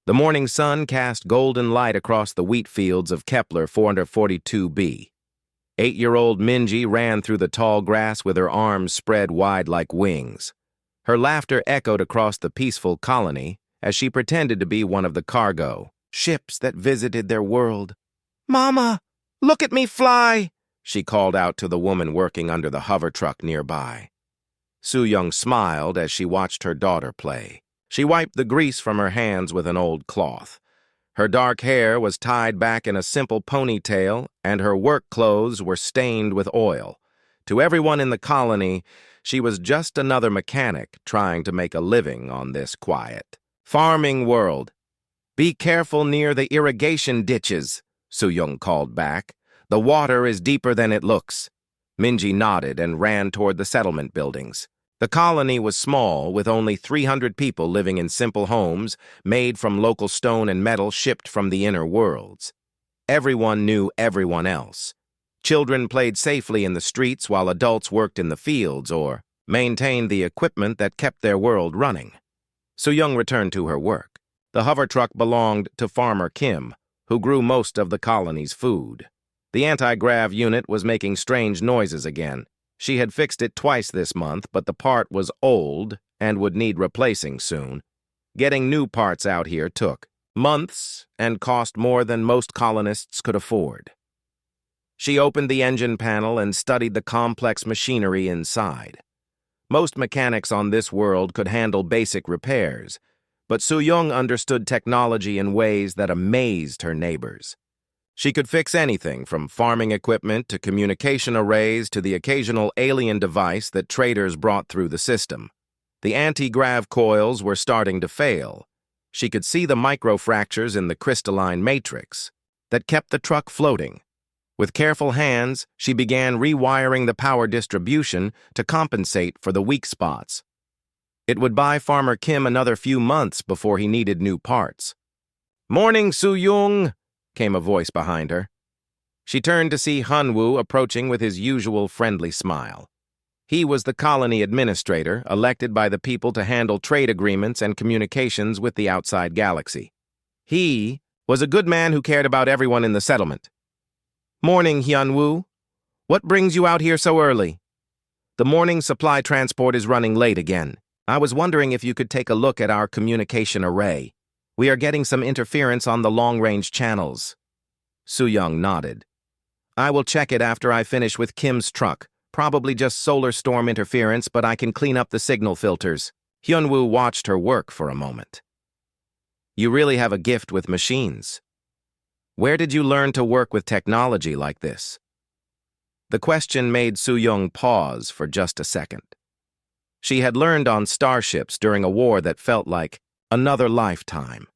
The morning sun cast golden light across the wheat fields of Kepler 442b. 8-year-old Minji ran through the tall grass with her arms spread wide like wings. Her laughter echoed across the peaceful colony as she pretended to be one of the cargo ships that visited their world. "Mama, look at me fly!" she called out to the woman working under the hover truck nearby. Soo-young smiled as she watched her daughter play. She wiped the grease from her hands with an old cloth. Her dark hair was tied back in a simple ponytail, and her work clothes were stained with oil. To everyone in the colony, she was just another mechanic trying to make a living on this quiet, farming world. "Be careful near the irrigation ditches," Soo-young called back. "The water is deeper than it looks." Minji nodded and ran toward the settlement buildings. The colony was small, with only 300 people living in simple homes made from local stone and metal shipped from the inner worlds. Everyone knew everyone else. Children played safely in the streets while adults worked in the fields or maintained the equipment that kept their world running. Soo-young returned to her work. The hover truck belonged to Farmer Kim, who grew most of the colony's food. The anti-grav unit was making strange noises again. She had fixed it twice this month, but the part was old and would need replacing soon. Getting new parts out here took months and cost more than most colonists could afford. She opened the engine panel and studied the complex machinery inside. Most mechanics on this world could handle basic repairs, but Soo-young understood technology in ways that amazed her neighbors. She could fix anything from farming equipment to communication arrays to the occasional alien device that traders brought through the system. The anti-grav coils were starting to fail. She could see the microfractures in the crystalline matrix that kept the truck floating. With careful hands, she began rewiring the power distribution to compensate for the weak spots. It would buy Farmer Kim another few months before he needed new parts. "Morning, Soo-young," came a voice behind her. She turned to see Hunwoo approaching with his usual friendly smile. He was the colony administrator, elected by the people to handle trade agreements and communications with the outside galaxy. He was a good man who cared about everyone in the settlement. "Morning, Hunwoo. What brings you out here so early?" "The morning supply transport is running late again. I was wondering if you could take a look at our communication array. We are getting some interference on the long-range channels." Soo-young nodded. "I will check it after I finish with Kim's truck. Probably just solar storm interference, but I can clean up the signal filters." Hunwoo watched her work for a moment. "You really have a gift with machines. Where did you learn to work with technology like this?" The question made Soo-young pause for just a second. She had learned on starships during a war that felt like another lifetime.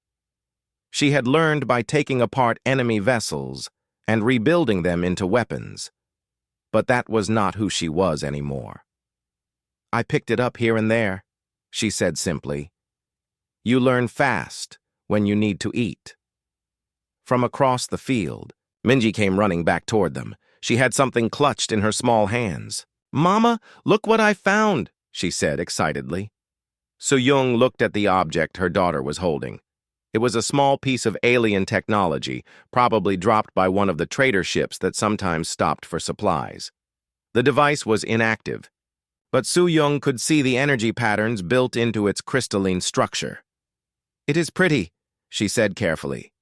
She had learned by taking apart enemy vessels and rebuilding them into weapons. But that was not who she was anymore. "I picked it up here and there," she said simply. "You learn fast when you need to eat." From across the field, Minji came running back toward them. She had something clutched in her small hands. "Mama, look what I found," she said excitedly. Soo-young looked at the object her daughter was holding. It was a small piece of alien technology, probably dropped by one of the trader ships that sometimes stopped for supplies. The device was inactive, but Soo-young could see the energy patterns built into its crystalline structure. "It is pretty," she said carefully,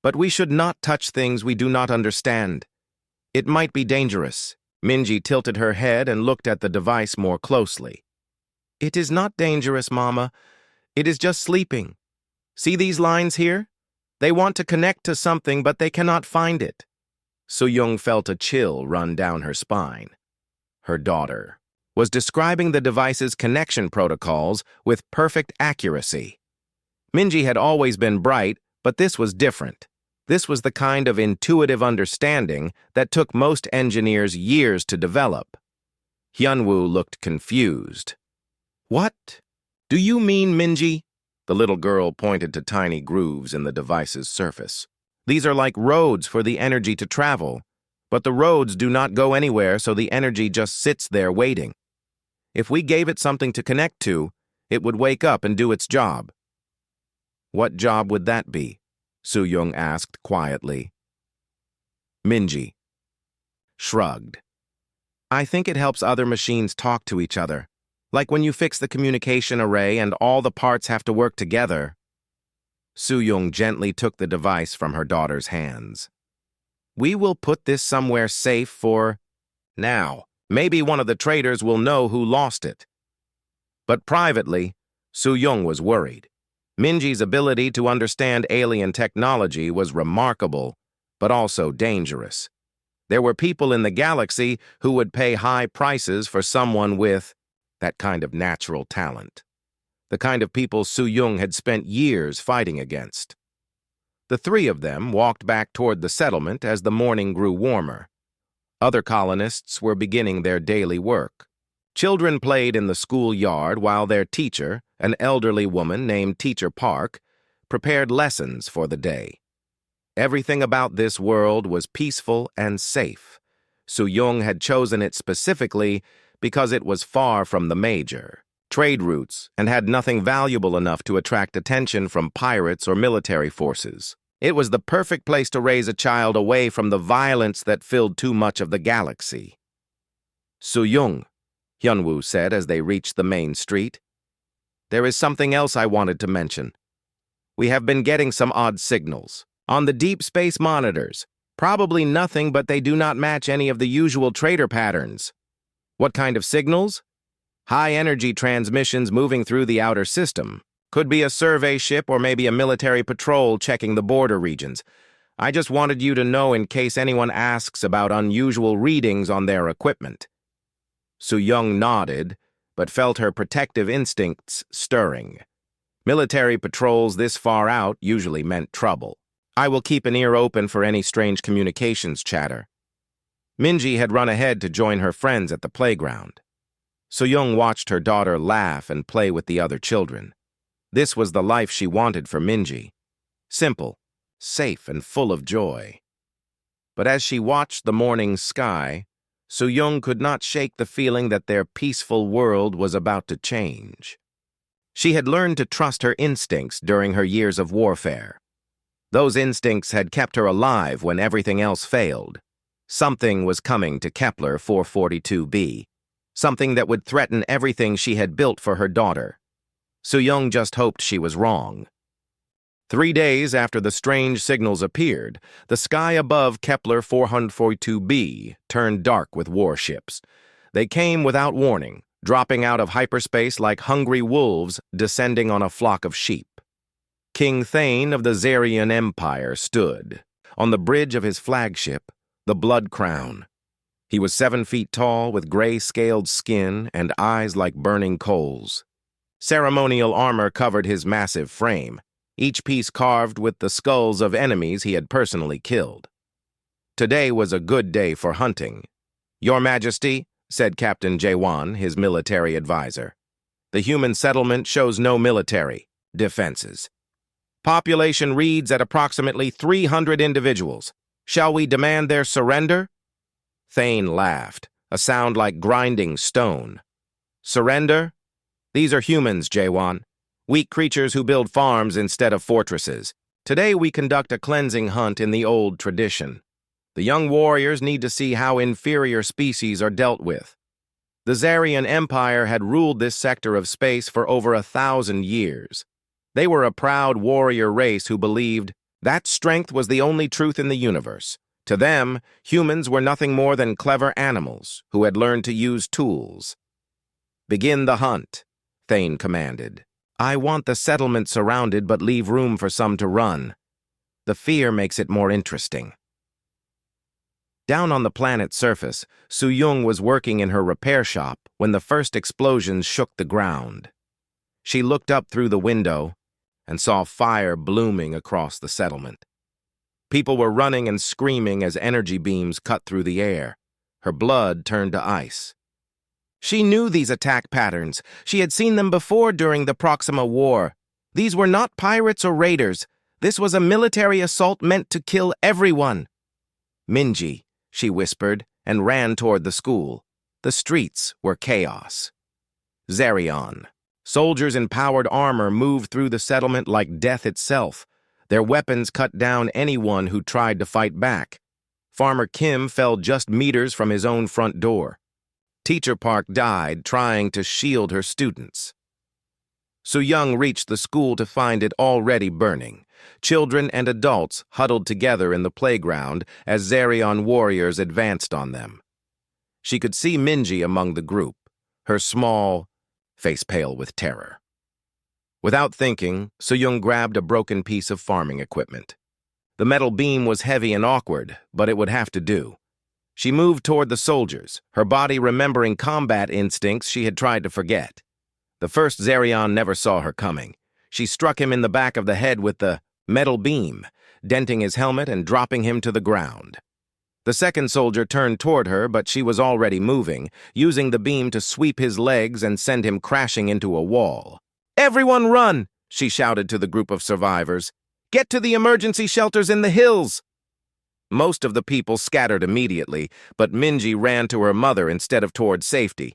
"but we should not touch things we do not understand. It might be dangerous." Minji tilted her head and looked at the device more closely. "It is not dangerous, Mama. It is just sleeping. See these lines here? They want to connect to something, but they cannot find it." Soo-young felt a chill run down her spine. Her daughter was describing the device's connection protocols with perfect accuracy. Minji had always been bright, but this was different. This was the kind of intuitive understanding that took most engineers years to develop. Hunwoo looked confused. "What? Do you mean, Minji?" The little girl pointed to tiny grooves in the device's surface. "These are like roads for the energy to travel, but the roads do not go anywhere, so the energy just sits there waiting. If we gave it something to connect to, it would wake up and do its job." What job would that be? Su-young asked quietly. Minji shrugged. I think it helps other machines talk to each other. Like when you fix the communication array and all the parts have to work together. Su-young gently took the device from her daughter's hands. We will put this somewhere safe for now. Maybe one of the traders will know who lost it. But privately, Su-young was worried. Minji's ability to understand alien technology was remarkable, but also dangerous. There were people in the galaxy who would pay high prices for someone with that kind of natural talent. The kind of people Su-young had spent years fighting against. The three of them walked back toward the settlement as the morning grew warmer. Other colonists were beginning their daily work. Children played in the schoolyard while their teacher, an elderly woman named Teacher Park, prepared lessons for the day. Everything about this world was peaceful and safe. Su-young had chosen it specifically because it was far from the major trade routes and had nothing valuable enough to attract attention from pirates or military forces. It was the perfect place to raise a child away from the violence that filled too much of the galaxy. Su-young, Hyunwoo said as they reached the main street. There is something else I wanted to mention. We have been getting some odd signals on the deep space monitors. Probably nothing, but they do not match any of the usual trader patterns. What kind of signals? High-energy transmissions moving through the outer system. Could be a survey ship or maybe a military patrol checking the border regions. I just wanted you to know in case anyone asks about unusual readings on their equipment. Su-young nodded, but felt her protective instincts stirring. Military patrols this far out usually meant trouble. I will keep an ear open for any strange communications chatter. Minji had run ahead to join her friends at the playground. Su-young watched her daughter laugh and play with the other children. This was the life she wanted for Minji. Simple, safe, and full of joy. But as she watched the morning sky, Su-young could not shake the feeling that their peaceful world was about to change. She had learned to trust her instincts during her years of warfare. Those instincts had kept her alive when everything else failed. Something was coming to Kepler 442b. Something that would threaten everything she had built for her daughter. Su-young just hoped she was wrong. 3 days after the strange signals appeared, the sky above Kepler 442b turned dark with warships. They came without warning, dropping out of hyperspace like hungry wolves descending on a flock of sheep. King Thane of the Zarian Empire stood on the bridge of his flagship, the Blood Crown. He was 7 feet tall with gray-scaled skin and eyes like burning coals. Ceremonial armor covered his massive frame, each piece carved with the skulls of enemies he had personally killed. Today was a good day for hunting. Your Majesty, said Captain Jaewon, his military advisor, the human settlement shows no military defenses. Population reads at approximately 300 individuals. Shall we demand their surrender? Thane laughed, a sound like grinding stone. Surrender? These are humans, Jaewon. Weak creatures who build farms instead of fortresses. Today we conduct a cleansing hunt in the old tradition. The young warriors need to see how inferior species are dealt with. The Zarian Empire had ruled this sector of space for over 1,000 years. They were a proud warrior race who believed that strength was the only truth in the universe. To them, humans were nothing more than clever animals who had learned to use tools. Begin the hunt, Thane commanded. I want the settlement surrounded but leave room for some to run. The fear makes it more interesting. Down on the planet's surface, Su-young was working in her repair shop when the first explosions shook the ground. She looked up through the window and saw fire blooming across the settlement. People were running and screaming as energy beams cut through the air. Her blood turned to ice. She knew these attack patterns. She had seen them before during the Proxima War. These were not pirates or raiders. This was a military assault meant to kill everyone. Minji, she whispered, and ran toward the school. The streets were chaos. Zarion, Soldiers in powered armor moved through the settlement like death itself. Their weapons cut down anyone who tried to fight back. Farmer Kim fell just meters from his own front door. Teacher Park died trying to shield her students. Su-young reached the school to find it already burning. Children and adults huddled together in the playground as Zerion warriors advanced on them. She could see Minji among the group, her small face pale with terror. Without thinking, Su-young grabbed a broken piece of farming equipment. The metal beam was heavy and awkward, but it would have to do. She moved toward the soldiers, her body remembering combat instincts she had tried to forget. The first Zerion never saw her coming. She struck him in the back of the head with the metal beam, denting his helmet and dropping him to the ground. The second soldier turned toward her, but she was already moving, using the beam to sweep his legs and send him crashing into a wall. "Everyone run!" she shouted to the group of survivors. "Get to the emergency shelters in the hills!" Most of the people scattered immediately, but Minji ran to her mother instead of toward safety.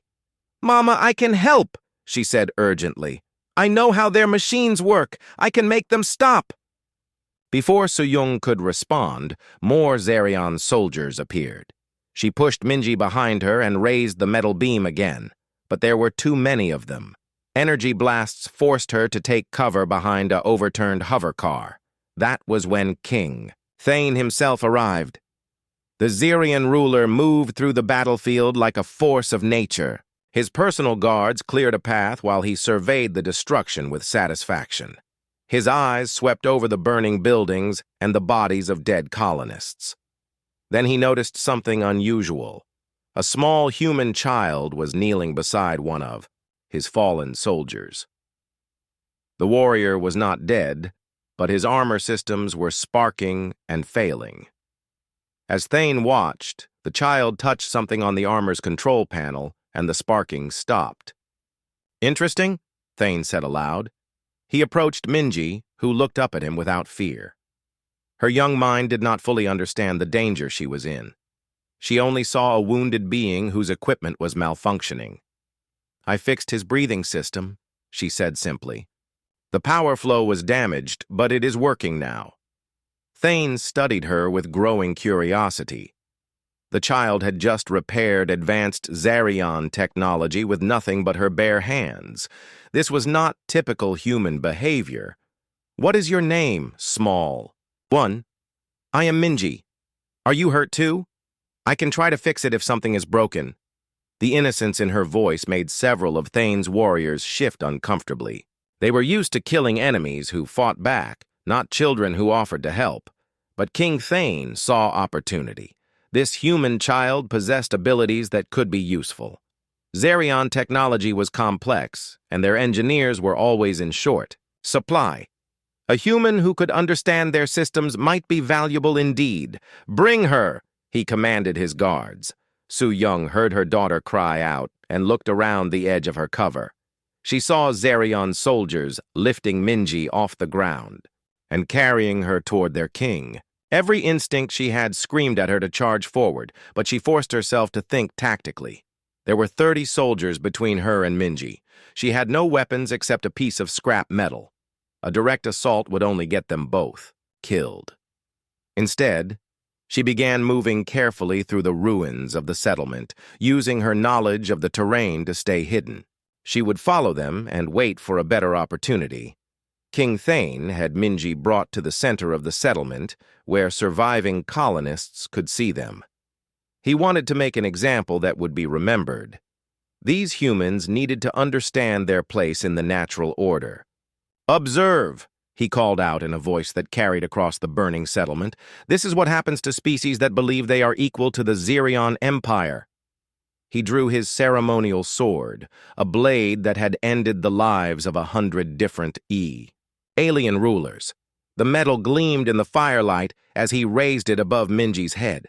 "Mama, I can help," she said urgently. "I know how their machines work. I can make them stop." Before Su-young could respond, more Zerion soldiers appeared. She pushed Minji behind her and raised the metal beam again, but there were too many of them. Energy blasts forced her to take cover behind a overturned hover car. That was when King Thane himself arrived. The Zerion ruler moved through the battlefield like a force of nature. His personal guards cleared a path while he surveyed the destruction with satisfaction. His eyes swept over the burning buildings and the bodies of dead colonists. Then he noticed something unusual. A small human child was kneeling beside one of his fallen soldiers. The warrior was not dead, but his armor systems were sparking and failing. As Thane watched, the child touched something on the armor's control panel, and the sparking stopped. "Interesting," Thane said aloud. He approached Minji, who looked up at him without fear. Her young mind did not fully understand the danger she was in. She only saw a wounded being whose equipment was malfunctioning. "I fixed his breathing system," she said simply. "The power flow was damaged, but it is working now." Thane studied her with growing curiosity. The child had just repaired advanced Zerion technology with nothing but her bare hands. This was not typical human behavior. "What is your name, small one?" "I am Minji. Are you hurt too? I can try to fix it if something is broken." The innocence in her voice made several of Thane's warriors shift uncomfortably. They were used to killing enemies who fought back, not children who offered to help. But King Thane saw opportunity. This human child possessed abilities that could be useful. Zerion technology was complex, and their engineers were always in short supply. A human who could understand their systems might be valuable indeed. "Bring her," he commanded his guards. Su-young heard her daughter cry out and looked around the edge of her cover. She saw Zerion soldiers lifting Minji off the ground and carrying her toward their king. Every instinct she had screamed at her to charge forward, but she forced herself to think tactically. There were 30 soldiers between her and Minji. She had no weapons except a piece of scrap metal. A direct assault would only get them both killed. Instead, she began moving carefully through the ruins of the settlement, using her knowledge of the terrain to stay hidden. She would follow them and wait for a better opportunity. King Thane had Minji brought to the center of the settlement, where surviving colonists could see them. He wanted to make an example that would be remembered. These humans needed to understand their place in the natural order. "Observe," he called out in a voice that carried across the burning settlement. "This is what happens to species that believe they are equal to the Zerion Empire." He drew his ceremonial sword, a blade that had ended the lives of 100 different alien rulers. The metal gleamed in the firelight as he raised it above Minji's head.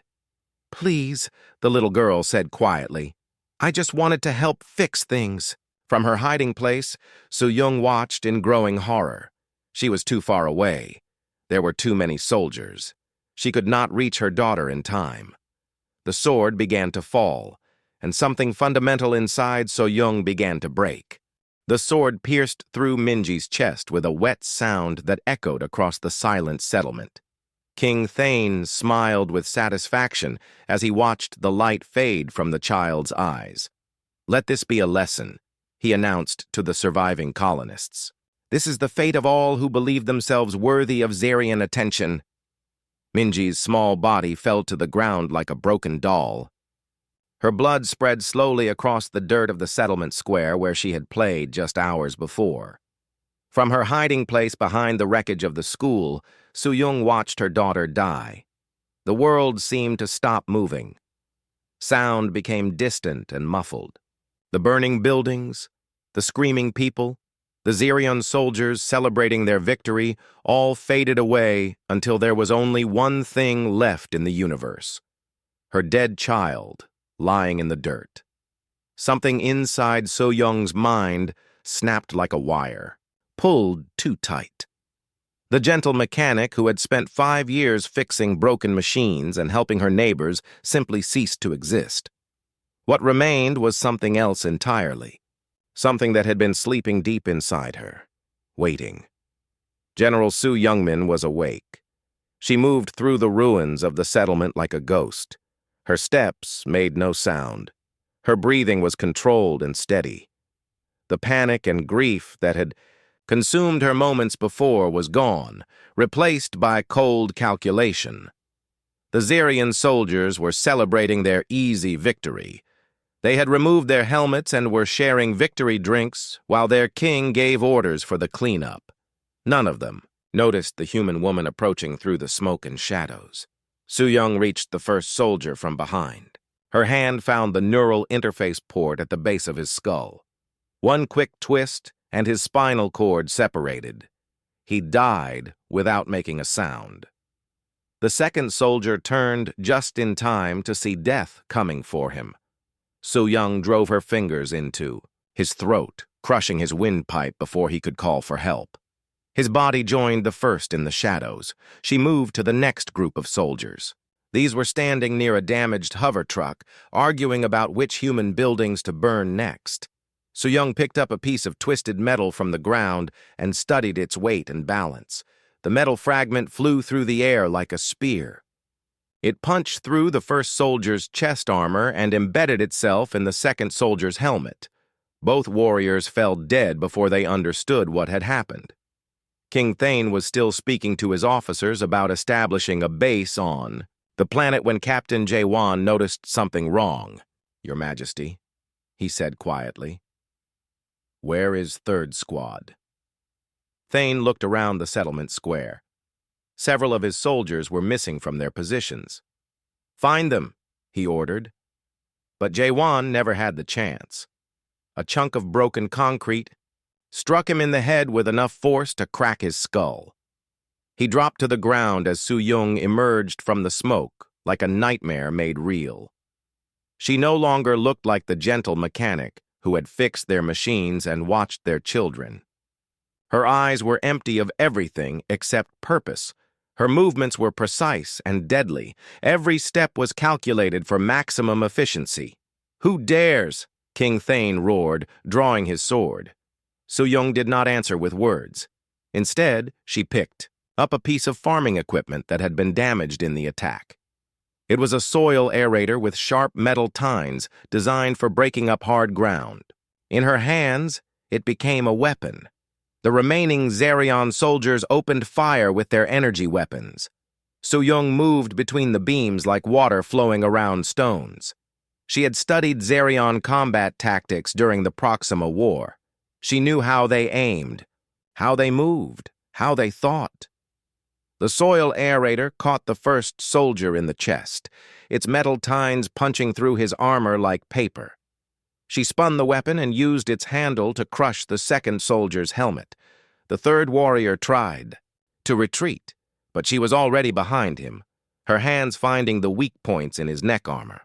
"Please," the little girl said quietly. "I just wanted to help fix things." From her hiding place, Su-young watched in growing horror. She was too far away. There were too many soldiers. She could not reach her daughter in time. The sword began to fall, and something fundamental inside Su-young began to break. The sword pierced through Minji's chest with a wet sound that echoed across the silent settlement. King Thane smiled with satisfaction as he watched the light fade from the child's eyes. "Let this be a lesson," he announced to the surviving colonists. "This is the fate of all who believe themselves worthy of Zarian attention." Minji's small body fell to the ground like a broken doll. Her blood spread slowly across the dirt of the settlement square where she had played just hours before. From her hiding place behind the wreckage of the school, Su-young watched her daughter die. The world seemed to stop moving. Sound became distant and muffled. The burning buildings, the screaming people, the Zarian soldiers celebrating their victory all faded away until there was only one thing left in the universe: her dead child lying in the dirt. Something inside So-young's mind snapped like a wire, pulled too tight. The gentle mechanic who had spent 5 years fixing broken machines and helping her neighbors simply ceased to exist. What remained was something else entirely, something that had been sleeping deep inside her, waiting. General Su Youngmin was awake. She moved through the ruins of the settlement like a ghost. Her steps made no sound. Her breathing was controlled and steady. The panic and grief that had consumed her moments before was gone, replaced by cold calculation. The Zarian soldiers were celebrating their easy victory. They had removed their helmets and were sharing victory drinks while their king gave orders for the cleanup. None of them noticed the human woman approaching through the smoke and shadows. Su-young reached the first soldier from behind. Her hand found the neural interface port at the base of his skull. One quick twist, and his spinal cord separated. He died without making a sound. The second soldier turned just in time to see death coming for him. Su-young drove her fingers into his throat, crushing his windpipe before he could call for help. His body joined the first in the shadows. She moved to the next group of soldiers. These were standing near a damaged hover truck, arguing about which human buildings to burn next. Su-young picked up a piece of twisted metal from the ground and studied its weight and balance. The metal fragment flew through the air like a spear. It punched through the first soldier's chest armor and embedded itself in the second soldier's helmet. Both warriors fell dead before they understood what had happened. King Thane was still speaking to his officers about establishing a base on the planet when Captain Jae-won noticed something wrong. "Your Majesty," he said quietly. "Where is Third Squad?" Thane looked around the settlement square. Several of his soldiers were missing from their positions. "Find them," he ordered. But Jae-won never had the chance. A chunk of broken concrete struck him in the head with enough force to crack his skull. He dropped to the ground as Su-young emerged from the smoke like a nightmare made real. She no longer looked like the gentle mechanic who had fixed their machines and watched their children. Her eyes were empty of everything except purpose. Her movements were precise and deadly. Every step was calculated for maximum efficiency. "Who dares?" King Thane roared, drawing his sword. Su-young did not answer with words. Instead, she picked up a piece of farming equipment that had been damaged in the attack. It was a soil aerator with sharp metal tines designed for breaking up hard ground. In her hands, it became a weapon. The remaining Zarian soldiers opened fire with their energy weapons. Su-young moved between the beams like water flowing around stones. She had studied Zarian combat tactics during the Proxima War. She knew how they aimed, how they moved, how they thought. The soil aerator caught the first soldier in the chest, its metal tines punching through his armor like paper. She spun the weapon and used its handle to crush the second soldier's helmet. The third warrior tried to retreat, but she was already behind him, her hands finding the weak points in his neck armor.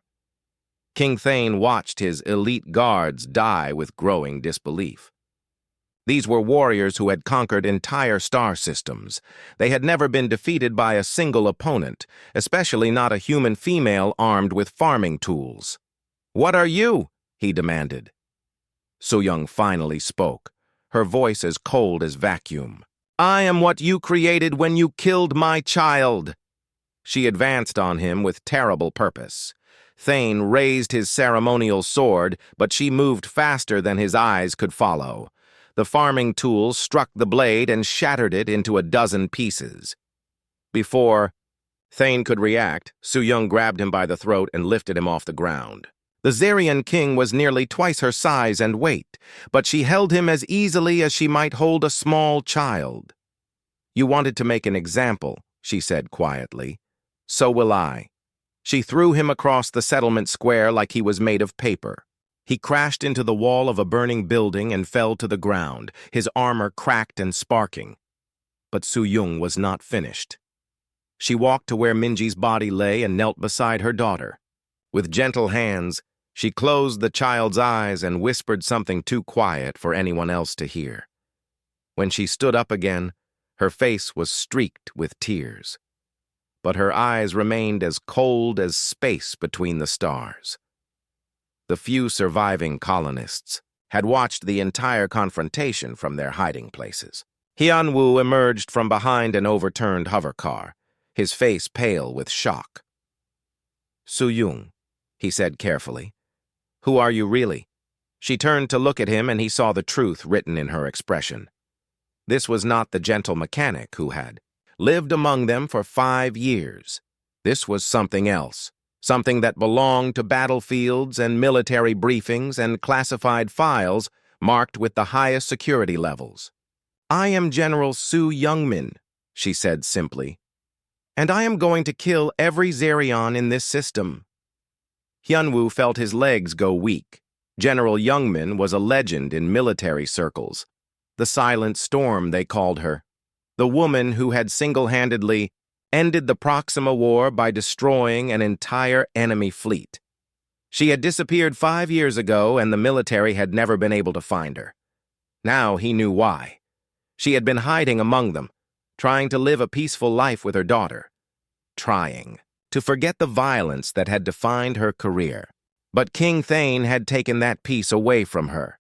King Thane watched his elite guards die with growing disbelief. These were warriors who had conquered entire star systems. They had never been defeated by a single opponent, especially not a human female armed with farming tools. "What are you?" he demanded. Su-young finally spoke, her voice as cold as vacuum. "I am what you created when you killed my child." She advanced on him with terrible purpose. Thane raised his ceremonial sword, but she moved faster than his eyes could follow. The farming tool struck the blade and shattered it into a dozen pieces. Before Thane could react, Su-Yung grabbed him by the throat and lifted him off the ground. The Zarian king was nearly twice her size and weight, but she held him as easily as she might hold a small child. "You wanted to make an example," she said quietly. "So will I." She threw him across the settlement square like he was made of paper. He crashed into the wall of a burning building and fell to the ground, his armor cracked and sparking. But Su-Yung was not finished. She walked to where Minji's body lay and knelt beside her daughter. With gentle hands, she closed the child's eyes and whispered something too quiet for anyone else to hear. When she stood up again, her face was streaked with tears. But her eyes remained as cold as space between the stars. The few surviving colonists had watched the entire confrontation from their hiding places. Hyun-woo emerged from behind an overturned hovercar, his face pale with shock. "Su-Yung," he said carefully. "Who are you really?" She turned to look at him, and he saw the truth written in her expression. This was not the gentle mechanic who had lived among them for 5 years. This was something else, something that belonged to battlefields and military briefings and classified files marked with the highest security levels. "I am General Su-Youngmin," she said simply, "and I am going to kill every Zarian in this system." Hyun-woo felt his legs go weak. General Youngmin was a legend in military circles. The Silent Storm, they called her. The woman who had single-handedly ended the Proxima War by destroying an entire enemy fleet. She had disappeared 5 years ago, and the military had never been able to find her. Now he knew why. She had been hiding among them, trying to live a peaceful life with her daughter. Trying to forget the violence that had defined her career. But King Thane had taken that peace away from her.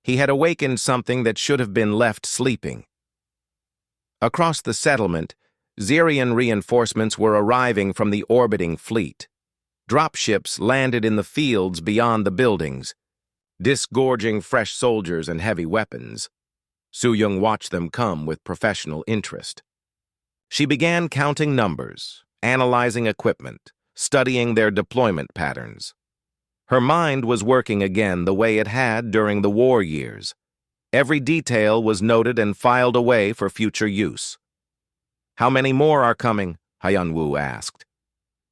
He had awakened something that should have been left sleeping. Across the settlement, Zarian reinforcements were arriving from the orbiting fleet. Dropships landed in the fields beyond the buildings, disgorging fresh soldiers and heavy weapons. Su-Yung watched them come with professional interest. She began counting numbers, analyzing equipment, studying their deployment patterns. Her mind was working again the way it had during the war years. Every detail was noted and filed away for future use. "How many more are coming?" Hyun-woo asked.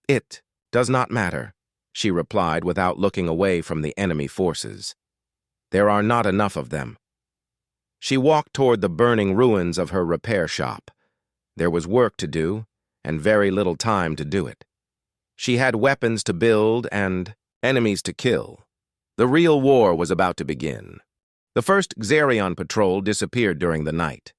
"It does not matter," she replied without looking away from the enemy forces. "There are not enough of them." She walked toward the burning ruins of her repair shop. There was work to do, and very little time to do it. She had weapons to build and enemies to kill. The real war was about to begin. The first Zarian patrol disappeared during the night.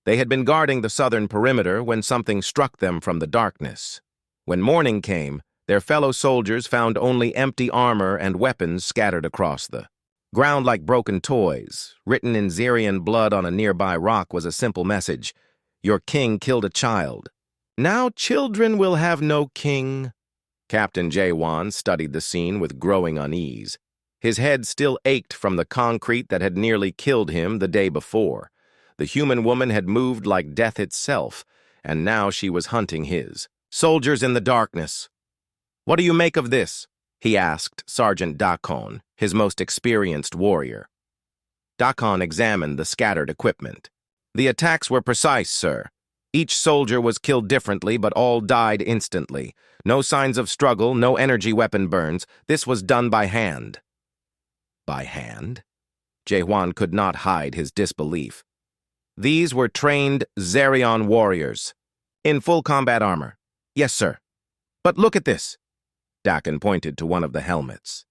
They had been guarding the southern perimeter when something struck them from the darkness. When morning came, their fellow soldiers found only empty armor and weapons scattered across the ground like broken toys. Written in Zarian blood on a nearby rock was a simple message: "Your king killed a child. Now children will have no king." Captain Jae-won studied the scene with growing unease. His head still ached from the concrete that had nearly killed him the day before. The human woman had moved like death itself, and now she was hunting his. "Soldiers in the darkness. What do you make of this?" he asked Sergeant Dakon, his most experienced warrior. Dakon examined the scattered equipment. "The attacks were precise, sir. Each soldier was killed differently, but all died instantly. No signs of struggle, no energy weapon burns. This was done by hand." By hand? Jae-won could not hide his disbelief. "These were trained Zarian warriors, in full combat armor." "Yes, sir. But look at this." Dakon pointed to one of the helmets.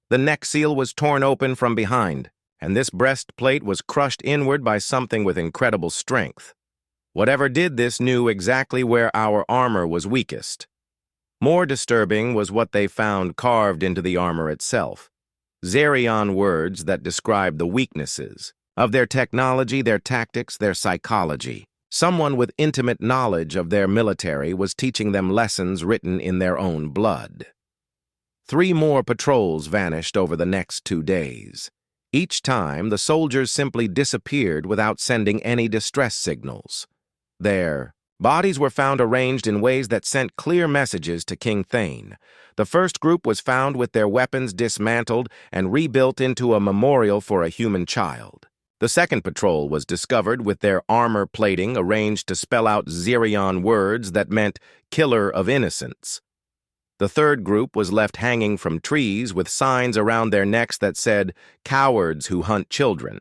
The neck seal was torn open from behind, and this breastplate was crushed inward by something with incredible strength. Whatever did this knew exactly where our armor was weakest. More disturbing was what they found carved into the armor itself. Zarian words that described the weaknesses. Of their technology, their tactics, their psychology. Someone with intimate knowledge of their military was teaching them lessons written in their own blood. 3 more patrols vanished over the next 2 days. Each time, the soldiers simply disappeared without sending any distress signals. Their bodies were found arranged in ways that sent clear messages to King Thane. The first group was found with their weapons dismantled and rebuilt into a memorial for a human child. The second patrol was discovered with their armor plating arranged to spell out Xerion words that meant killer of innocents. The third group was left hanging from trees with signs around their necks that said, "Cowards who hunt children."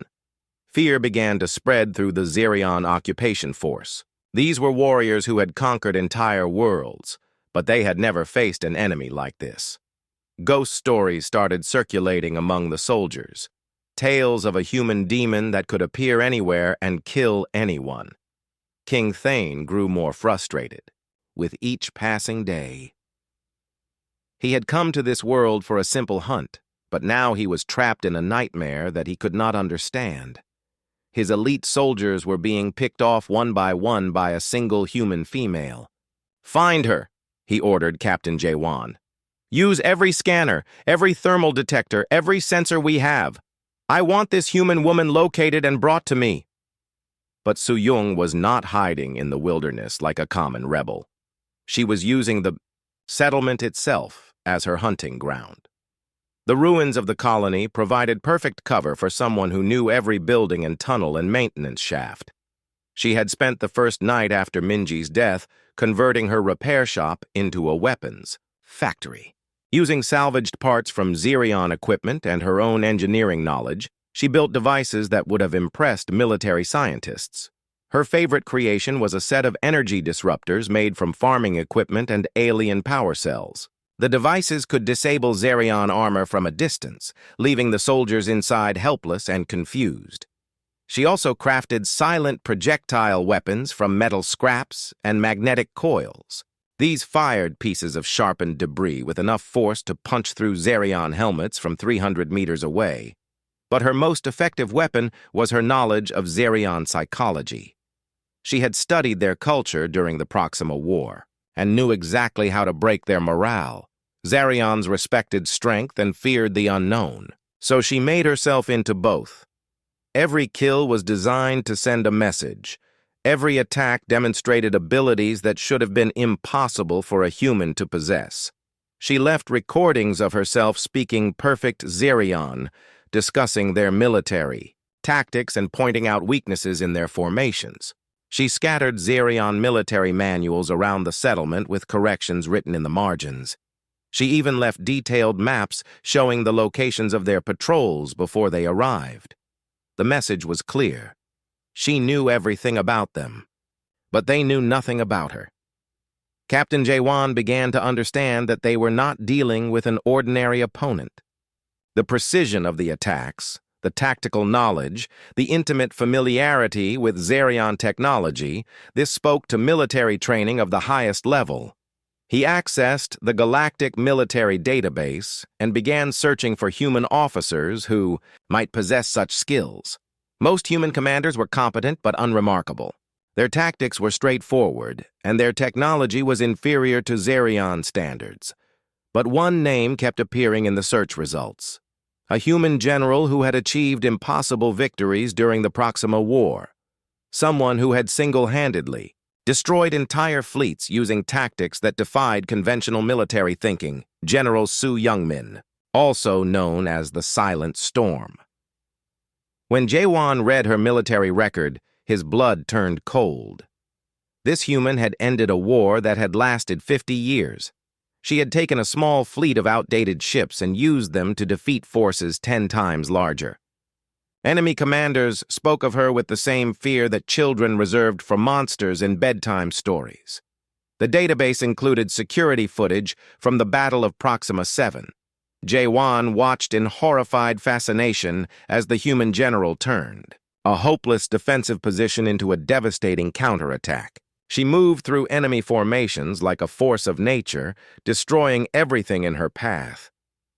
Fear began to spread through the Xerion occupation force. These were warriors who had conquered entire worlds, but they had never faced an enemy like this. Ghost stories started circulating among the soldiers. Tales of a human demon that could appear anywhere and kill anyone. King Thane grew more frustrated with each passing day. He had come to this world for a simple hunt, but now he was trapped in a nightmare that he could not understand. His elite soldiers were being picked off one by a single human female. "Find her," he ordered Captain Jawan. "Use every scanner, every thermal detector, every sensor we have. I want this human woman located and brought to me." But Su-Yung was not hiding in the wilderness like a common rebel. She was using the settlement itself as her hunting ground. The ruins of the colony provided perfect cover for someone who knew every building and tunnel and maintenance shaft. She had spent the first night after Minji's death converting her repair shop into a weapons factory. Using salvaged parts from Xerion equipment and her own engineering knowledge, she built devices that would have impressed military scientists. Her favorite creation was a set of energy disruptors made from farming equipment and alien power cells. The devices could disable Xerion armor from a distance, leaving the soldiers inside helpless and confused. She also crafted silent projectile weapons from metal scraps and magnetic coils. These fired pieces of sharpened debris with enough force to punch through Xerion helmets from 300 meters away. But her most effective weapon was her knowledge of Xerion psychology. She had studied their culture during the Proxima War and knew exactly how to break their morale. Xerions respected strength and feared the unknown, so she made herself into both. Every kill was designed to send a message. Every attack demonstrated abilities that should have been impossible for a human to possess. She left recordings of herself speaking perfect Xerion, discussing their military tactics and pointing out weaknesses in their formations. She scattered Xerion military manuals around the settlement with corrections written in the margins. She even left detailed maps showing the locations of their patrols before they arrived. The message was clear. She knew everything about them, but they knew nothing about her. Captain Jawan began to understand that they were not dealing with an ordinary opponent. The precision of the attacks, the tactical knowledge, the intimate familiarity with Xerion technology, this spoke to military training of the highest level. He accessed the Galactic military database and began searching for human officers who might possess such skills. Most human commanders were competent but unremarkable. Their tactics were straightforward, and their technology was inferior to Xerion standards. But one name kept appearing in the search results. A human general who had achieved impossible victories during the Proxima War. Someone who had single-handedly destroyed entire fleets using tactics that defied conventional military thinking, General Su Youngmin, also known as the Silent Storm. When Jawan read her military record, his blood turned cold. This human had ended a war that had lasted 50 years. She had taken a small fleet of outdated ships and used them to defeat forces 10 times larger. Enemy commanders spoke of her with the same fear that children reserved for monsters in bedtime stories. The database included security footage from the Battle of Proxima 7. Jawan watched in horrified fascination as the human general turned a hopeless defensive position into a devastating counterattack. She moved through enemy formations like a force of nature, destroying everything in her path.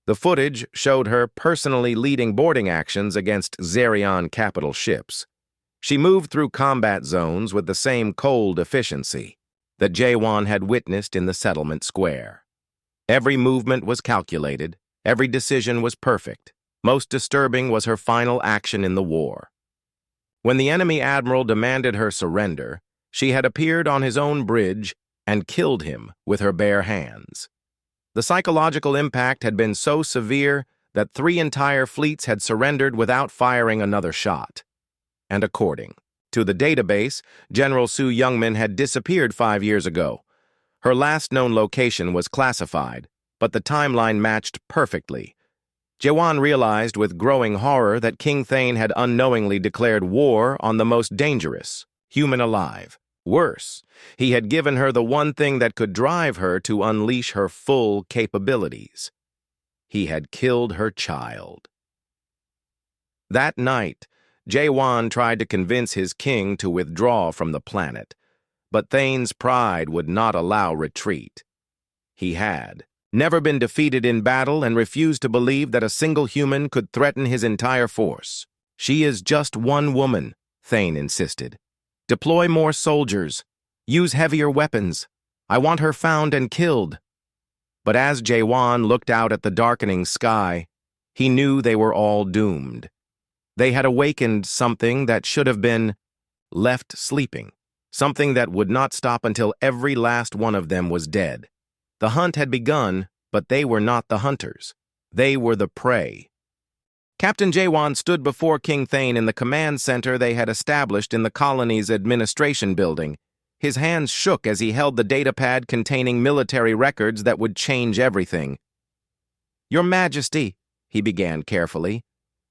The footage showed her personally leading boarding actions against Zerion capital ships. She moved through combat zones with the same cold efficiency that Jaewon had witnessed in the settlement square. Every movement was calculated, every decision was perfect. Most disturbing was her final action in the war. When the enemy admiral demanded her surrender, she had appeared on his own bridge and killed him with her bare hands. The psychological impact had been so severe that 3 entire fleets had surrendered without firing another shot. And according to the database, General Su Youngmin had disappeared 5 years ago. Her last known location was classified, but the timeline matched perfectly. Jaewon realized with growing horror that King Thane had unknowingly declared war on the most dangerous human alive. Worse, he had given her the one thing that could drive her to unleash her full capabilities. He had killed her child. That night, Jaewon tried to convince his king to withdraw from the planet, but Thane's pride would not allow retreat. He had never been defeated in battle and refused to believe that a single human could threaten his entire force. "She is just one woman," Thane insisted. "Deploy more soldiers. Use heavier weapons. I want her found and killed." But as Jaewon looked out at the darkening sky, he knew they were all doomed. They had awakened something that should have been left sleeping, something that would not stop until every last one of them was dead. The hunt had begun, but they were not the hunters. They were the prey. Captain Jaewon stood before King Thane in the command center they had established in the colony's administration building. His hands shook as he held the datapad containing military records that would change everything. "Your Majesty," he began carefully,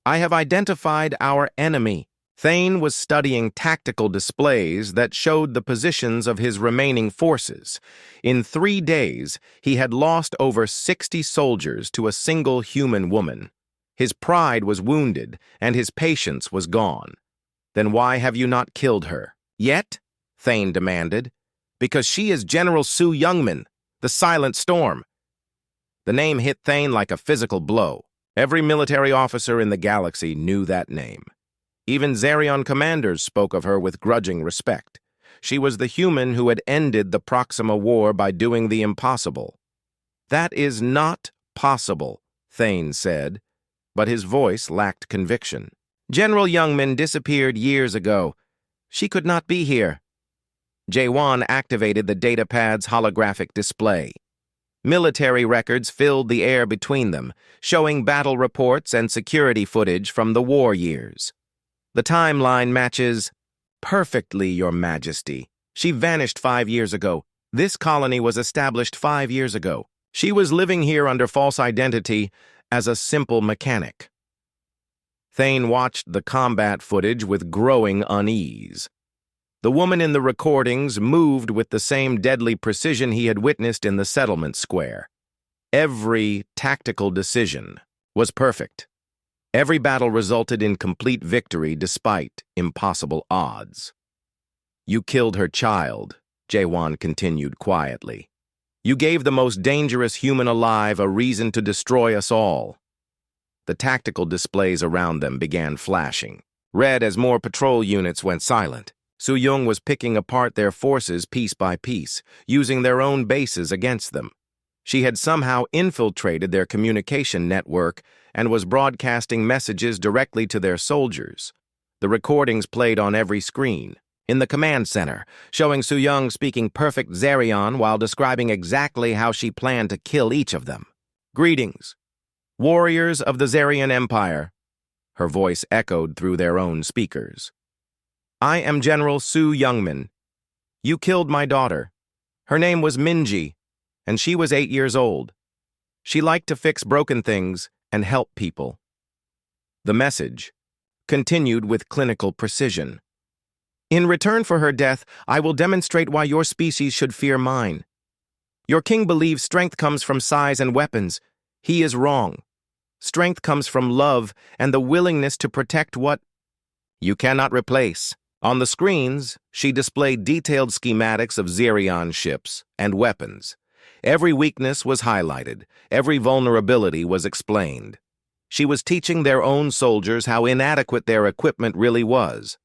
"I have identified our enemy." Thane was studying tactical displays that showed the positions of his remaining forces. In 3 days, he had lost over 60 soldiers to a single human woman. His pride was wounded, and his patience was gone. "Then why have you not killed her yet?" Thane demanded. "Because she is General Su Youngmin, the Silent Storm." The name hit Thane like a physical blow. Every military officer in the galaxy knew that name. Even Zerion commanders spoke of her with grudging respect. She was the human who had ended the Proxima War by doing the impossible. "That is not possible," Thane said, but his voice lacked conviction. "General Youngmin disappeared years ago. She could not be here." Jaewon activated the datapad's holographic display. Military records filled the air between them, showing battle reports and security footage from the war years. "The timeline matches perfectly, Your Majesty. She vanished 5 years ago. This colony was established 5 years ago. She was living here under false identity as a simple mechanic." Thane watched the combat footage with growing unease. The woman in the recordings moved with the same deadly precision he had witnessed in the settlement square. Every tactical decision was perfect. Every battle resulted in complete victory despite impossible odds. "You killed her child," Jaewon continued quietly. "You gave the most dangerous human alive a reason to destroy us all." The tactical displays around them began flashing, red as more patrol units went silent. Su Yung was picking apart their forces piece by piece, using their own bases against them. She had somehow infiltrated their communication network and was broadcasting messages directly to their soldiers. The recordings played on every screen. In the command center, showing Su Yung speaking perfect Zerion while describing exactly how she planned to kill each of them. "Greetings, warriors of the Zerion Empire," her voice echoed through their own speakers. "I am General Su Youngmin. You killed my daughter. Her name was Minji, and she was 8 years old. She liked to fix broken things and help people." The message continued with clinical precision. "In return for her death, I will demonstrate why your species should fear mine. Your king believes strength comes from size and weapons. He is wrong. Strength comes from love and the willingness to protect what you cannot replace." On the screens, she displayed detailed schematics of Zerion ships and weapons. Every weakness was highlighted, every vulnerability was explained. She was teaching their own soldiers how inadequate their equipment really was.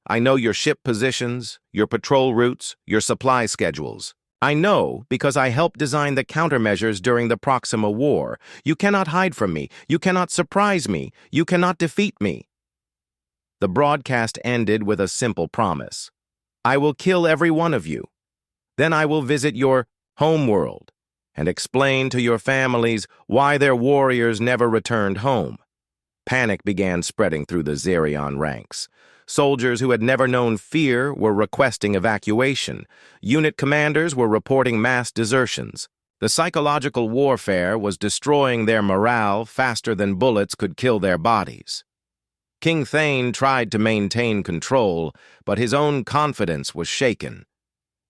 I know your ship positions, your patrol routes, your supply schedules. I know because I helped design the countermeasures during the Proxima War. You cannot hide from me. You cannot surprise me. You cannot defeat me. The broadcast ended with a simple promise. I will kill every one of you. Then I will visit your homeworld and explain to your families why their warriors never returned home. Panic began spreading through the Xerion ranks. Soldiers who had never known fear were requesting evacuation. Unit commanders were reporting mass desertions. The psychological warfare was destroying their morale faster than bullets could kill their bodies. King Thane tried to maintain control, but his own confidence was shaken.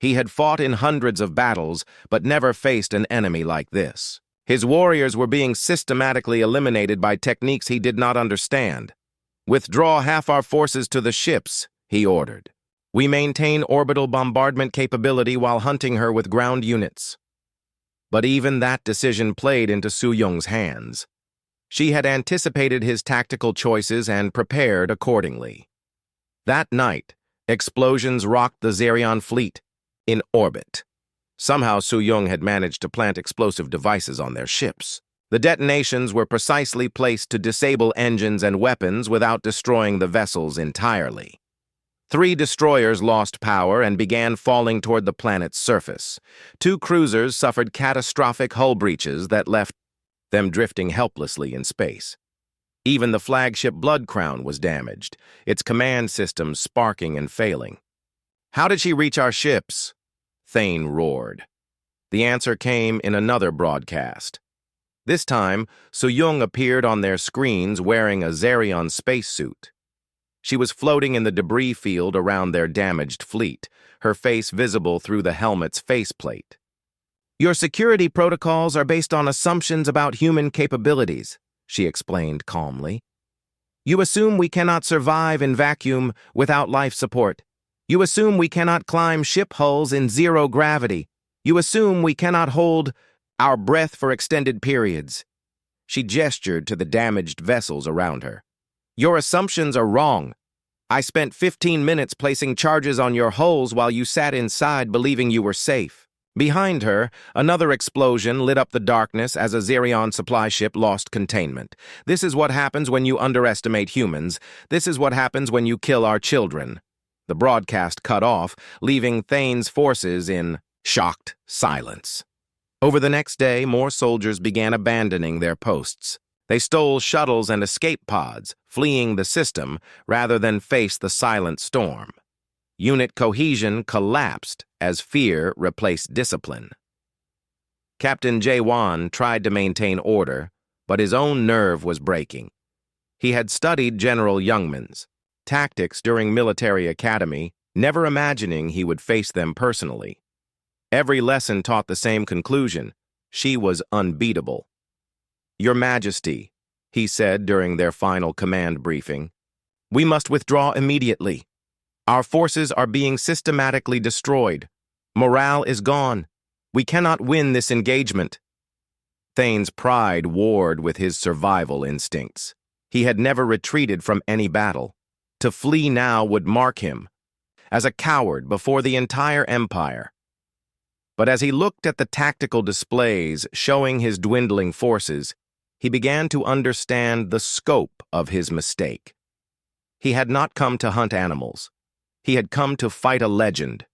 He had fought in hundreds of battles, but never faced an enemy like this. His warriors were being systematically eliminated by techniques he did not understand. Withdraw half our forces to the ships, he ordered. We maintain orbital bombardment capability while hunting her with ground units. But even that decision played into Su-Yung's hands. She had anticipated his tactical choices and prepared accordingly. That night, explosions rocked the Xerion fleet in orbit. Somehow Su-Yung had managed to plant explosive devices on their ships. The detonations were precisely placed to disable engines and weapons without destroying the vessels entirely. 3 destroyers lost power and began falling toward the planet's surface. 2 cruisers suffered catastrophic hull breaches that left them drifting helplessly in space. Even the flagship Blood Crown was damaged, its command systems sparking and failing. How did she reach our ships? Thane roared. The answer came in another broadcast. This time, Su-Yung appeared on their screens wearing a Xerion spacesuit. She was floating in the debris field around their damaged fleet, her face visible through the helmet's faceplate. Your security protocols are based on assumptions about human capabilities, she explained calmly. You assume we cannot survive in vacuum without life support. You assume we cannot climb ship hulls in zero gravity. You assume we cannot hold our breath for extended periods. She gestured to the damaged vessels around her. Your assumptions are wrong. I spent 15 minutes placing charges on your hulls while you sat inside believing you were safe. Behind her, another explosion lit up the darkness as a Xerion supply ship lost containment. This is what happens when you underestimate humans. This is what happens when you kill our children. The broadcast cut off, leaving Thane's forces in shocked silence. Over the next day, more soldiers began abandoning their posts. They stole shuttles and escape pods, fleeing the system rather than face the silent storm. Unit cohesion collapsed as fear replaced discipline. Captain Jae-Wan tried to maintain order, but his own nerve was breaking. He had studied General Youngman's tactics during military academy, never imagining he would face them personally. Every lesson taught the same conclusion: she was unbeatable. Your Majesty, he said during their final command briefing, we must withdraw immediately. Our forces are being systematically destroyed. Morale is gone. We cannot win this engagement. Thane's pride warred with his survival instincts. He had never retreated from any battle. To flee now would mark him as a coward before the entire empire. But as he looked at the tactical displays showing his dwindling forces, he began to understand the scope of his mistake. He had not come to hunt animals. He had come to fight a legend.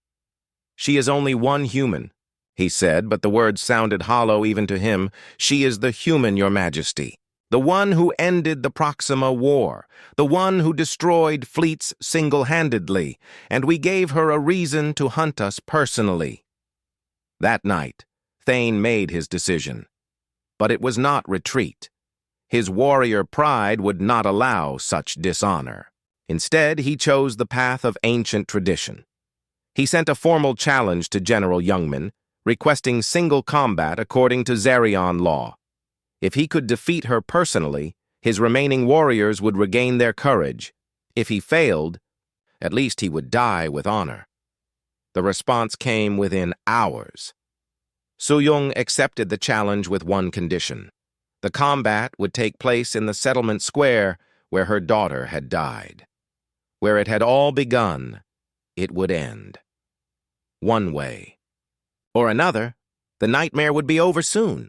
She is only one human, he said, but the words sounded hollow even to him. She is the human, Your Majesty. The one who ended the Proxima War. The one who destroyed fleets single-handedly. And we gave her a reason to hunt us personally. That night, Thane made his decision. But it was not retreat. His warrior pride would not allow such dishonor. Instead, he chose the path of ancient tradition. He sent a formal challenge to General Youngman, requesting single combat according to Xerion law. If he could defeat her personally, his remaining warriors would regain their courage. If he failed, at least he would die with honor. The response came within hours. Soo-young accepted the challenge with one condition. The combat would take place in the settlement square where her daughter had died. Where it had all begun, it would end. One way. Or another, the nightmare would be over soon.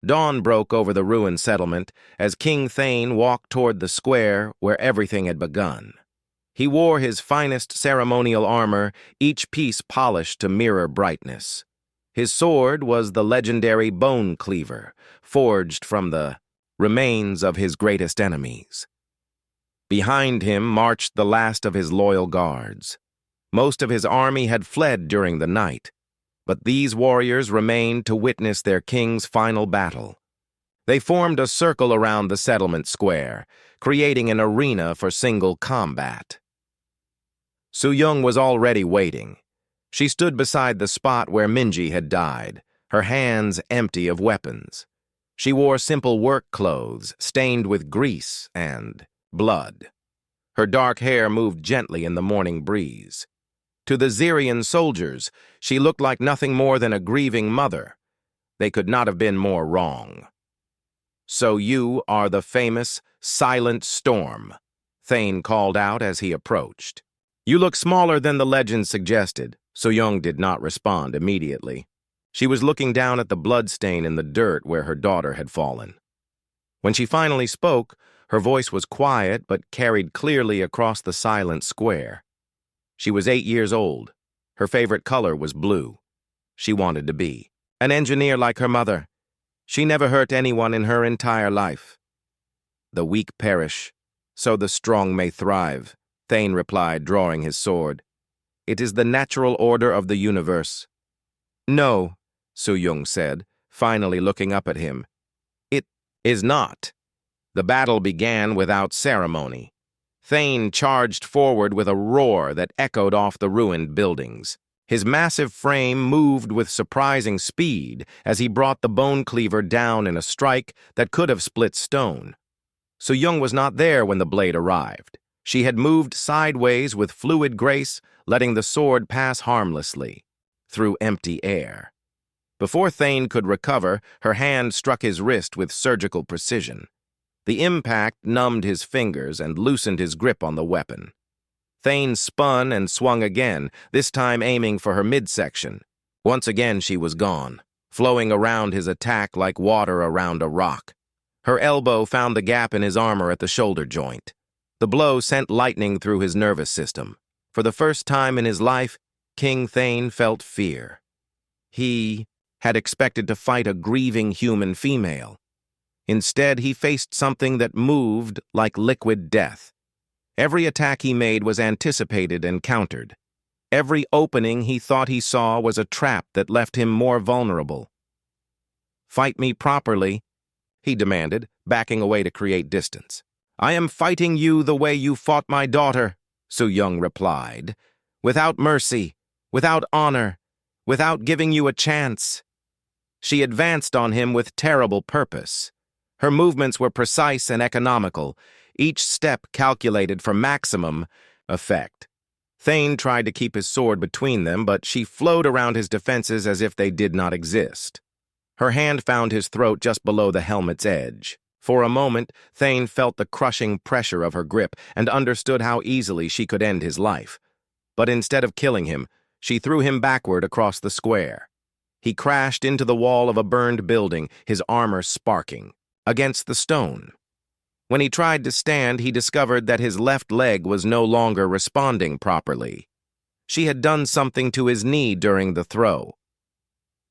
Dawn broke over the ruined settlement as King Thane walked toward the square where everything had begun. He wore his finest ceremonial armor, each piece polished to mirror brightness. His sword was the legendary Bone Cleaver, forged from the remains of his greatest enemies. Behind him marched the last of his loyal guards. Most of his army had fled during the night, but these warriors remained to witness their king's final battle. They formed a circle around the settlement square, creating an arena for single combat. Soo-young was already waiting. She stood beside the spot where Minji had died, her hands empty of weapons. She wore simple work clothes, stained with grease and blood. Her dark hair moved gently in the morning breeze. To the Xerian soldiers, she looked like nothing more than a grieving mother. They could not have been more wrong. "So you are the famous Silent Storm," Thane called out as he approached. "You look smaller than the legend suggested." Soo-young did not respond immediately. She was looking down at the bloodstain in the dirt where her daughter had fallen. When she finally spoke, her voice was quiet but carried clearly across the silent square. She was 8 years old. Her favorite color was blue. She wanted to be an engineer like her mother. She never hurt anyone in her entire life. "The weak perish, so the strong may thrive," Thane replied, drawing his sword. "It is the natural order of the universe." "No," Soo-young said, finally looking up at him. "It is not." The battle began without ceremony. Thane charged forward with a roar that echoed off the ruined buildings. His massive frame moved with surprising speed as he brought the Bone Cleaver down in a strike that could have split stone. Soo-young was not there when the blade arrived. She had moved sideways with fluid grace, letting the sword pass harmlessly through empty air. Before Thane could recover, her hand struck his wrist with surgical precision. The impact numbed his fingers and loosened his grip on the weapon. Thane spun and swung again, this time aiming for her midsection. Once again she was gone, flowing around his attack like water around a rock. Her elbow found the gap in his armor at the shoulder joint. The blow sent lightning through his nervous system. For the first time in his life, King Thane felt fear. He had expected to fight a grieving human female. Instead, he faced something that moved like liquid death. Every attack he made was anticipated and countered. Every opening he thought he saw was a trap that left him more vulnerable. "Fight me properly," he demanded, backing away to create distance. "I am fighting you the way you fought my daughter," Soo-young replied. "Without mercy, without honor, without giving you a chance." She advanced on him with terrible purpose. Her movements were precise and economical, each step calculated for maximum effect. Thane tried to keep his sword between them, but she flowed around his defenses as if they did not exist. Her hand found his throat just below the helmet's edge. For a moment, Thane felt the crushing pressure of her grip and understood how easily she could end his life. But instead of killing him, she threw him backward across the square. He crashed into the wall of a burned building, his armor sparking against the stone. When he tried to stand, he discovered that his left leg was no longer responding properly. She had done something to his knee during the throw.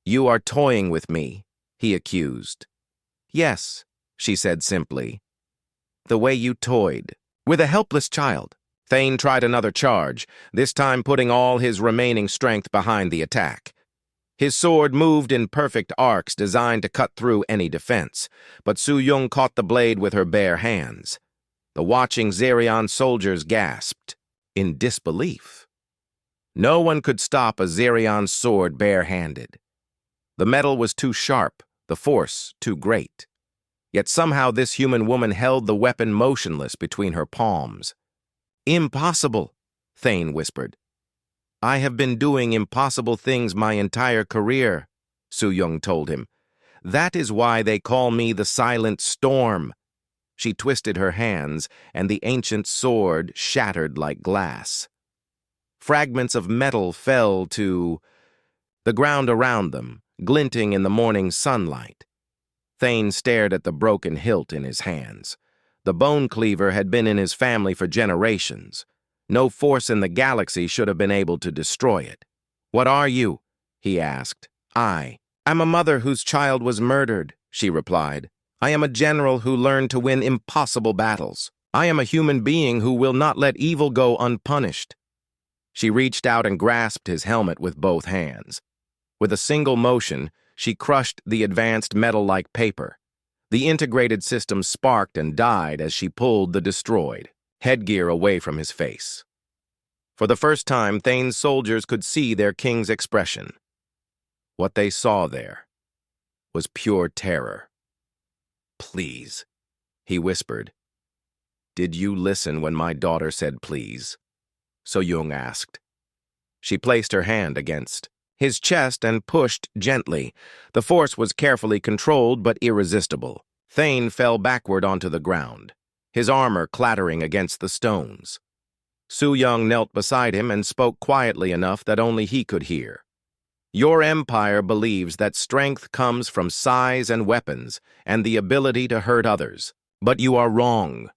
"You are toying with me," he accused. "Yes," she said simply. "The way you toyed with a helpless child." Thane tried another charge, this time putting all his remaining strength behind the attack. His sword moved in perfect arcs designed to cut through any defense, but Soo-young caught the blade with her bare hands. The watching Xerian soldiers gasped in disbelief. No one could stop a Xerian sword bare-handed. The metal was too sharp, the force too great. Yet somehow this human woman held the weapon motionless between her palms. "Impossible," Thane whispered. "I have been doing impossible things my entire career," Su-Yung told him. "That is why they call me the Silent Storm." She twisted her hands, and the ancient sword shattered like glass. Fragments of metal fell to the ground around them, glinting in the morning sunlight. Thane stared at the broken hilt in his hands. The bone cleaver had been in his family for generations. No force in the galaxy should have been able to destroy it. "What are you?" he asked. "I'm a mother whose child was murdered," she replied. "I am a general who learned to win impossible battles. I am a human being who will not let evil go unpunished." She reached out and grasped his helmet with both hands. With a single motion, she crushed the advanced metal-like paper. The integrated system sparked and died as she pulled the destroyed headgear away from his face. For the first time, Thane's soldiers could see their king's expression. What they saw there was pure terror. "Please," he whispered. "Did you listen when my daughter said please?" So-Yung asked. She placed her hand against his chest and pushed gently. The force was carefully controlled but irresistible. Thane fell backward onto the ground, his armor clattering against the stones. Su-Yung knelt beside him and spoke quietly enough that only he could hear. "Your empire believes that strength comes from size and weapons and the ability to hurt others. But you are wrong.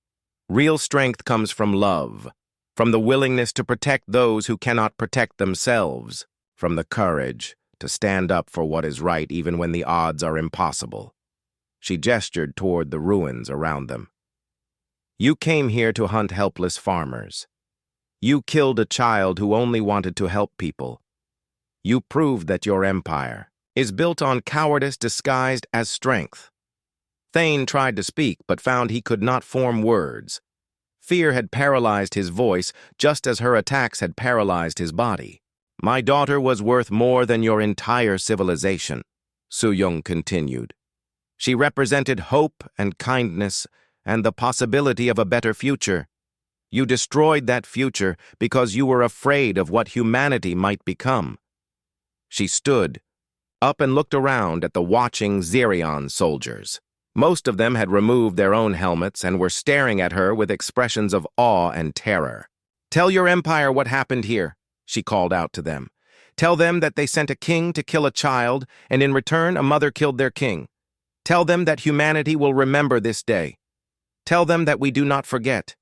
Real strength comes from love, from the willingness to protect those who cannot protect themselves, from the courage to stand up for what is right even when the odds are impossible." She gestured toward the ruins around them. "You came here to hunt helpless farmers. You killed a child who only wanted to help people. You proved that your empire is built on cowardice disguised as strength." Thane tried to speak, but found he could not form words. Fear had paralyzed his voice, just as her attacks had paralyzed his body. "My daughter was worth more than your entire civilization," Su-Yung continued. "She represented hope and kindness and the possibility of a better future. You destroyed that future because you were afraid of what humanity might become." She stood up and looked around at the watching Zerion soldiers. Most of them had removed their own helmets and were staring at her with expressions of awe and terror. "Tell your empire what happened here," she called out to them. "Tell them that they sent a king to kill a child, and in return a mother killed their king. Tell them that humanity will remember this day. Tell them that we do not forget.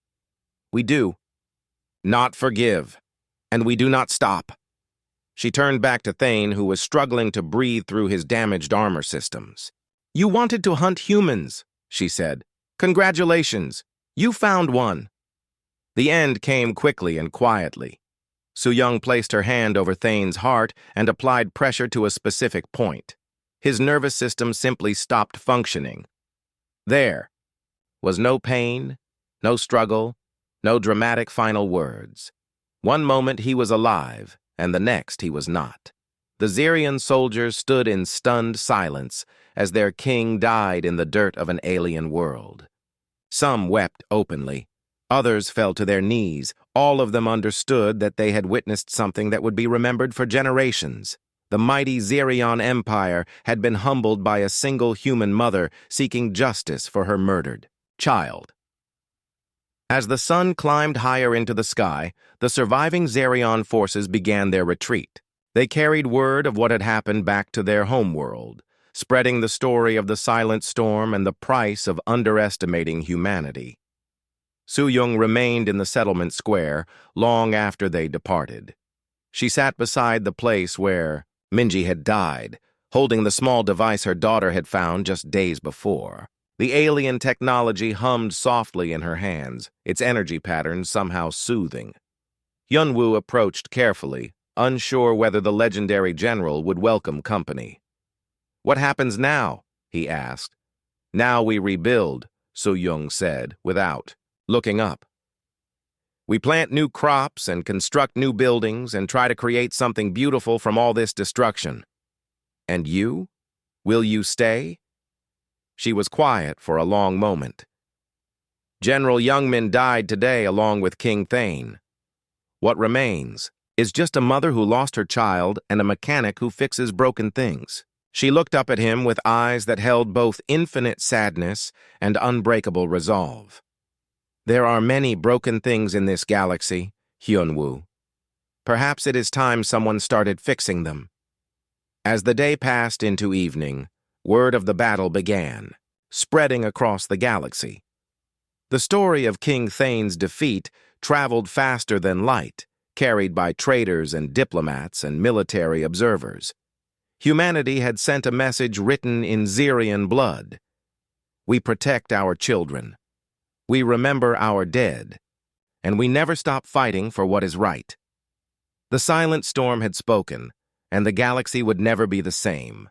We do not forgive, and we do not stop." She turned back to Thane, who was struggling to breathe through his damaged armor systems. "You wanted to hunt humans," she said. "Congratulations, you found one." The end came quickly and quietly. Su-Yung placed her hand over Thane's heart and applied pressure to a specific point. His nervous system simply stopped functioning. There was no pain, no struggle, no dramatic final words. One moment he was alive, and the next he was not. The Zerion soldiers stood in stunned silence as their king died in the dirt of an alien world. Some wept openly. Others fell to their knees. All of them understood that they had witnessed something that would be remembered for generations. The mighty Zerion Empire had been humbled by a single human mother seeking justice for her murdered child. As the sun climbed higher into the sky, the surviving Zerion forces began their retreat. They carried word of what had happened back to their homeworld, spreading the story of the Silent Storm and the price of underestimating humanity. Su-Yung remained in the settlement square long after they departed. She sat beside the place where Minji had died, holding the small device her daughter had found just days before. The alien technology hummed softly in her hands, its energy patterns somehow soothing. Yunwu approached carefully, unsure whether the legendary general would welcome company. "What happens now?" he asked. "Now we rebuild," Su-Yung said, without looking up. "We plant new crops and construct new buildings and try to create something beautiful from all this destruction." "And you? Will you stay?" She was quiet for a long moment. "General Youngmin died today along with King Thane. What remains is just a mother who lost her child and a mechanic who fixes broken things." She looked up at him with eyes that held both infinite sadness and unbreakable resolve. There are many broken things in this galaxy, Hyunwoo. Perhaps it is time someone started fixing them. As the day passed into evening, word of the battle began, spreading across the galaxy. The story of King Thane's defeat traveled faster than light, carried by traders and diplomats and military observers. Humanity had sent a message written in Xerian blood. We protect our children. We remember our dead. And we never stop fighting for what is right. The silent storm had spoken, and the galaxy would never be the same.